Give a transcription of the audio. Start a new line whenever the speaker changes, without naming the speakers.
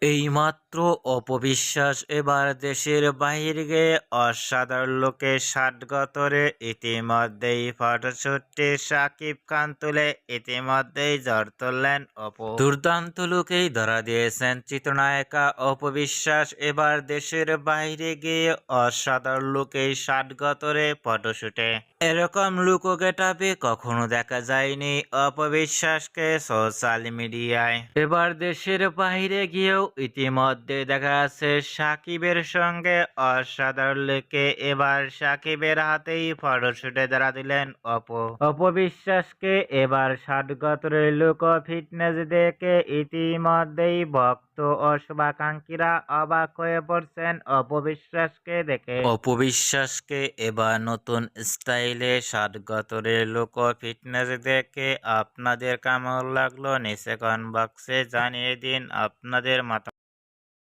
এইমাত্র অপবিশ্বাস এবার দেশের বাহিরে অসাধারণ লোকে ষাটগতরে ইতিমধ্যেই ফটোশুটে শাকিব খান তুলে ইতিমধ্যেই ঝড় তুললেন অপু। দুর্দান্ত লুকেই ধরা দিয়েছেন চিত্রনায়িকা অপবিশ্বাস এবার দেশের বাইরে গিয়ে অসাধারণ লুকেই ষাটগতরে ফটোশুটে। এরকম লুক ও গেটআপে কখনো দেখা যায়নি অপবিশ্বাসকে সোশ্যাল মিডিয়ায়। এবার দেশের বাইরে গিয়েও ইতিমধ্যে দেখা যাচ্ছে সাকিবের সঙ্গে অসাধারণ লুকে এবার সাকিবের হাতেই ফটোশুটে ধরা দিলেন অপবিশ্বাসকে। এবার ষাটগতরে লুক ও ফিটনেস দেখে ইতিমধ্যেই ভক্ত ও শুভাকাঙ্ক্ষীরা অবাক হয়ে পড়ছেন অপবিশ্বাসকে দেখে। অপবিশ্বাসকে এবার নতুন স্টাইলে ষাটগতরে লুক ও ফিটনেস দেখে আপনাদের কেমন লাগলো নিচে কমেন্ট বক্সে জানিয়ে দিন আপনাদের মতামত।